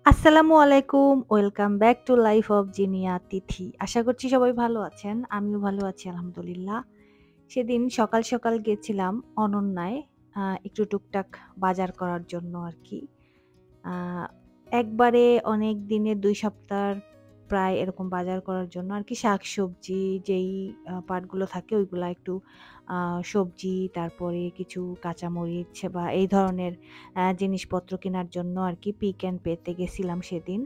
আসসালামু আলাইকুম। Welcome back to life of Zinia Tithi. আশা করছি সবাই ভালো আছেন। আমিও ভালো আছি আলহামদুলিল্লাহ। সেদিন সকাল, সকাল গেছিলাম অনন্যায় একটু টুকটাক বাজার করার জন্য আরকি। আ একবারে অনেক দিনের ২ সপ্তাহর প্রায় এরকম বাজার করার জন্য আরকি শাকসবজি যেই পার্টগুলো থাকে ওইগুলা একটু আ সবজি, তারপরে কিছু কাঁচামরিচ বা এই ধরনের জিনিসপত্র কেনার জন্য আরকি পিক অ্যান্ড পেতে গেছিলাম সেদিন।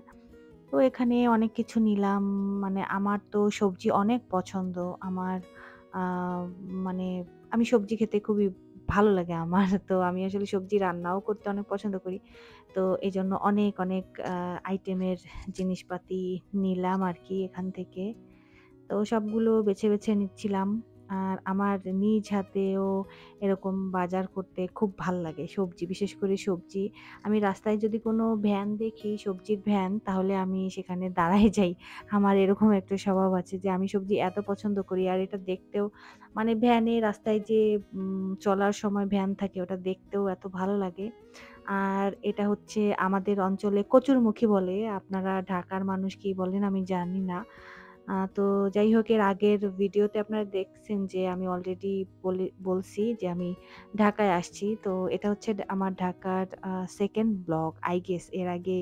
তো এখানে অনেক কিছু নিলাম। মানে আমার তো সবজি অনেক পছন্দ। আমার আ মানে আমি সবজি খেতে খুবই ভালো লাগে আমার। তো আমি আসলে সবজি রান্নাও করতে অনেক পছন্দ করি। তো এজন্য অনেক, অনেক আইটেমের জিনিসপাতি নিলাম আরকি এখান থেকে। তো সবগুলো বেছে, বেছে নিচ্ছিলাম। আর আমার নিজ হাতেও এরকম বাজার করতে খুব ভাল লাগে। সবজি, বিশেষ করে সবজি। আমি রাস্তায় যদি কোনো ভ্যান দেখি, সবজির ভ্যান, তাহলে আমি সেখানে দাঁড়ায় যাই। আমার এরকম একটা স্বভাব আছে যে আমি সবজি এত পছন্দ করি। আর এটা দেখতেও মানে ভ্যানে রাস্তায় যে চলার সময় ভ্যান থাকে ওটা দেখতেও এত ভালো লাগে। আর এটা হচ্ছে আমাদের অঞ্চলে কচুরমুখী বলে। আপনারা ঢাকার মানুষ কি বলেন আমি জানি না। তো যাই হোক এর আগের ভিডিওতে আপনারা দেখছেন যে আমি অলরেডি বলছি যে আমি ঢাকায় আসছি। তো এটা হচ্ছে আমার ঢাকার 2nd ব্লগ I গেস। এর আগে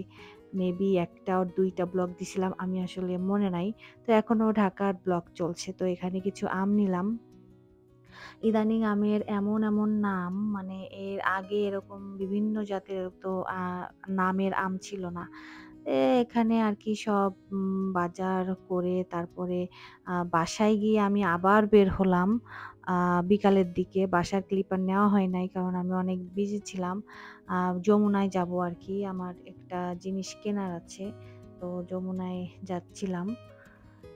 মেবি ১ টা ওর ২ টা ব্লগ দিছিলাম। আমি আসলে মনে নাই। তো এখনো ঢাকার ব্লগ চলছে। তো এখানে কিছু আম নিলাম। ইদানিং আমের এমন, এমন নাম মানে এর আগে এরকম বিভিন্ন জাতের তো নামের আম ছিল না। এখানে আরকি সব বাজার করে তারপরে বাসায় গিয়ে আমি আবার বের হলাম আ বিকালের দিকে। বাসার ক্লিপ আর নেওয়া হয় নাই কারণ আমি অনেক বিজি ছিলাম। আ যমুনায় যাবো আরকি। আমার একটা জিনিস কেনার আছে। তো যমুনায় যাচ্ছিলাম।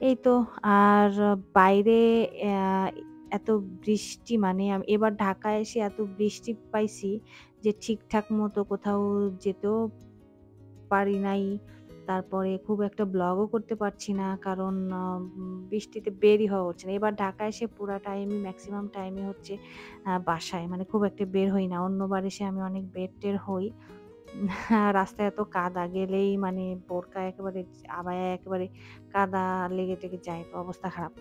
এই তো আর বাইরে অ্যা এত বৃষ্টি মানে আমি এবার ঢাকায় এসে এত বৃষ্টি পাইছি যে ঠিকঠাক মতো কোথাও যেতেও পারি নাই। তারপরে খুব একটা ব্লগও করতে পারছি না। কারণ বৃষ্টিতে বেরই হওয়া হচ্ছে না। এবার ঢাকায় এসে পুরা টাইমই মেক্সিমাম টাইমে হচ্ছে বাসায়। মানে খুব একটা বের হই না। অন্যবার এসে আমি অনেক বের-টের হই। রাস্তায় এত কাদা গেলেই মানে বোরকা একেবারে আবায়া একেবারে কাদা লেগে-টেগে যায়। তো অবস্থা খারাপ।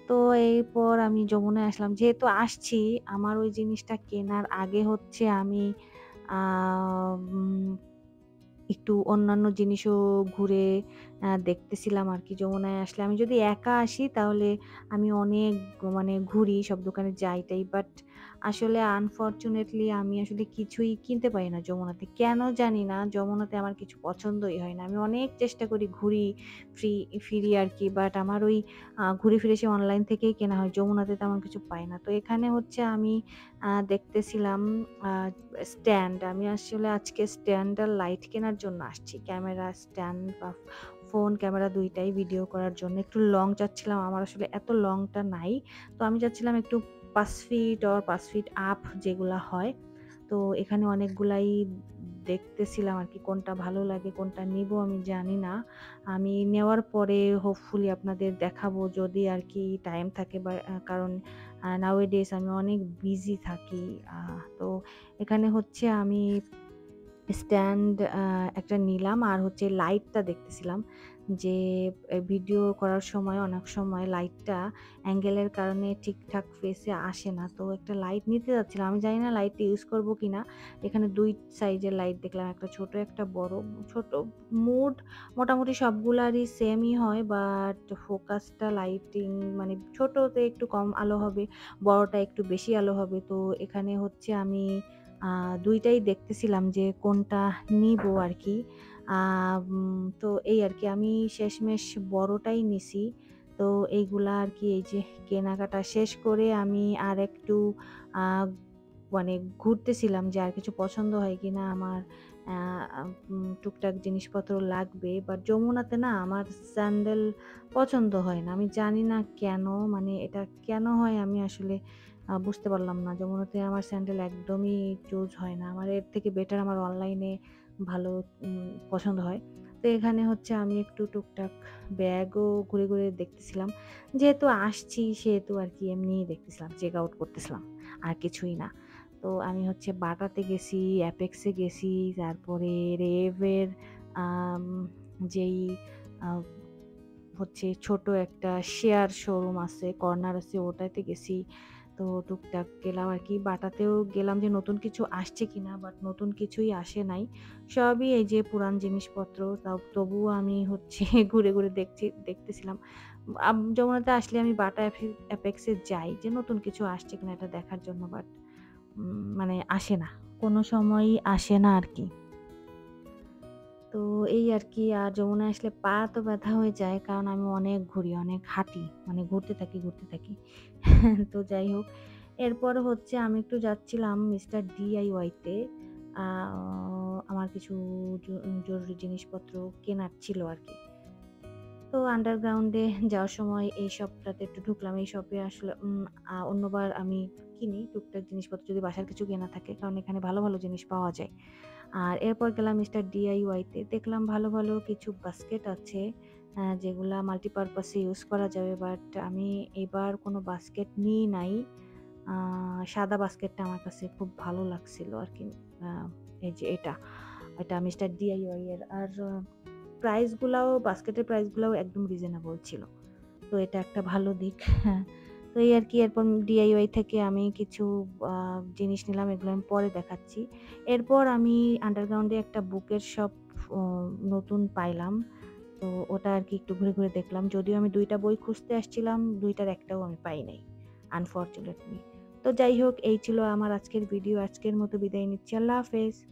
তো এরপর আমি যমুনায় আসলাম। যেহেতু আসছি আমার ওই জিনিসটা কেনার আগে হচ্ছে আমি আ উম একটু অন্যান্য জিনিসও ঘুরে দেখতেছিলাম আরকি যমুনায় আসলে। আমি যদি একা আসি তাহলে আমি অনেক মানে ঘুরি, সব দোকানে যাই-টাই। বাট আসলে আনফরচুনেটলি আমি আসলে কিছুই কিনতে পারি না যমুনাতে। কেন জানি না যমুনাতে আমার কিছু পছন্দই হয় না। আমি অনেক চেষ্টা করি ঘুরি, ফ্রি ফিরি আরকি। বাট আমার ওই ঘুরে ফিরে সেই অনলাইন থেকেই কেনা হয়। যমুনাতে তেমন কিছু পাই না। তো এখানে হচ্ছে আমি দেখতেছিলাম আ স্ট্যান্ড। আমি আসলে আজকে স্ট্যান্ড আর লাইট কেনার জন্য আসছি। ক্যামেরা স্ট্যান্ড বা ফোন ক্যামেরা ২ টাই ভিডিও করার জন্য। একটু লং চাচ্ছিলাম। আমার আসলে এত লংটা নাই। তো আমি চাচ্ছিলাম একটু ৫ ফিট অর ৫ ফিট আপ যেগুলা হয়। তো এখানে অনেকগুলাই দেখতেছিলাম আরকি কোনটা ভালো লাগে, কোনটা নিবো আমি জানি না। আমি নেওয়ার পরে হোপফুলি আপনাদের দেখাবো যদি আরকি টাইম থাকে বা কারণ নাওএডেজ আমি অনেক বিজি থাকি। তো এখানে হচ্ছে আমি স্ট্যান্ড একটা নিলাম আর হচ্ছে লাইটটা দেখতেছিলাম যে ভিডিও করার সময় অনেক সময় লাইটটা অ্যাঙ্গেলের কারণে ঠিকঠাক ফেসে আসে না। তো একটা লাইট নিতে যাচ্ছিলাম। আমি জানি না লাইটটা ইউজ করব কিনা। এখানে ২ সাইজের লাইট দেখলাম। একটা ছোট একটা বড়। ছোট মুড মোটামুটি সবগুলারই সেমই হয় বাট ফোকাসটা লাইটিং মানে ছোটতে একটু কম আলো হবে, বড়টা একটু বেশি আলো হবে। তো এখানে হচ্ছে আমি আ ২ টাই দেখতেছিলাম যে কোনটা নিবো আরকি। তো এই আরকি আমি শেষমেশ বড়টাই নিছি। তো এইগুলা আরকি এই যে কেনাকাটা শেষ করে আমি আরেকটু আ মানে ঘুরতেছিলাম যে আর কিছু পছন্দ হয় কিনা আমার আ টুকটাক জিনিসপত্র লাগবে। বাট যমুনাতে না আমার স্যান্ডেল পছন্দ হয় না। আমি জানি না কেন? মানে এটা কেন হয় আমি আসলে বুঝতে পারলাম না। যমুনাতে আমার স্যান্ডেল একদমই চুজ হয় না। আমার এর থেকে বেটার আমার অনলাইনে ভালো পছন্দ হয়। তো এখানে হচ্ছে আমি একটু টুকটাক ব্যাগও ঘুরে, ঘুরে দেখতেছিলাম। যেহেতু আসছি সেহেতু আরকি এমনিই দেখতেছিলাম, চেক আউট করতেছিলাম। আর কিছুই না। তো আমি হচ্ছে বাটাতে গেছি, অ্যাপেক্স এ গেছি, তারপরে রেভ এর আম যেই আ হচ্ছে ছোট একটা শেয়ার শোরুম আছে, কর্নার আছে ওটাতে গেছি। তো টুকটাক গেলাম আরকি। বাটাতেও গেলাম যে নতুন কিছু আসছে কিনা, বাট নতুন কিছুই আসে নাই। সবই এই যে পুরান জিনিসপত্র। তবুও আমি হচ্ছে ঘুরে, ঘুরে দেখতেছিলাম। যমুনাতে আসলে আমি বাটা অ্যাপেক্স এ যাই যে নতুন কিছু আসছে কিনা এটা দেখার জন্য। বাট মানে আসে না। কোনো সময়ই আসে না আরকি। তো এই আরকি। আর যমুনায় আসলে পা তো ব্যথা হয়ে যায়। কারণ আমি অনেক ঘুরি, অনেক হাঁটি। মানে ঘুরতে থাকি, ঘুরতে থাকি। তো যাই হোক। এরপর হচ্ছে আমি একটু যাচ্ছিলাম মিস্টার DIY তে। আ আমার কিছু জরুরি জিনিসপত্র কেনার ছিল আরকি। তো আন্ডারগ্রাউন্ডে যাওয়ার সময় এই শপটাতে একটু ঢুকলাম। এই শপে আসলে অন্যবার আমি কিনি টুকটাক জিনিসপত্র যদি বাসার কিছু কেনা থাকে। কারণ এখানে ভালো, ভালো জিনিস পাওয়া যায়। আর এরপর গেলাম মিস্টার DIY তে। দেখলাম ভালো, ভালো কিছু বাস্কেট আছে যেগুলা মাল্টিপারপাস এ ইউজ করা যাবে। বাট আমি এবার কোনো বাস্কেট নিই নাই। আ সাদা বাস্কেটটা আমার কাছে খুব ভালো লাগছিল আরকি। আ এই যে এটা মিস্টার DIY এর। আর বাস্কেটের প্রাইস গুলাও একদম রিজনেবল ছিল। তো এটা একটা ভালো দিক। হ্যাঁ। তো এই আরকি। এরপর DIY থেকে আমি কিছু আ জিনিস নিলাম, এগুলো আমি পরে দেখাচ্ছি। এরপর আমি আন্ডারগ্রাউন্ডে একটা বুকের শপ অ নতুন পাইলাম। তো ওটা আরকি একটু ঘুরে, ঘুরে দেখলাম। যদিও আমি ২ টা বই খুঁজতে আসছিলাম, ২ টার একটাও আমি পাই নাই। আনফরচুনেটলি। তো যাই হোক, এই ছিল আমার আজকের ভিডিও। আজকের মতো বিদায় নিচ্ছি। আল্লাহ হাফেজ।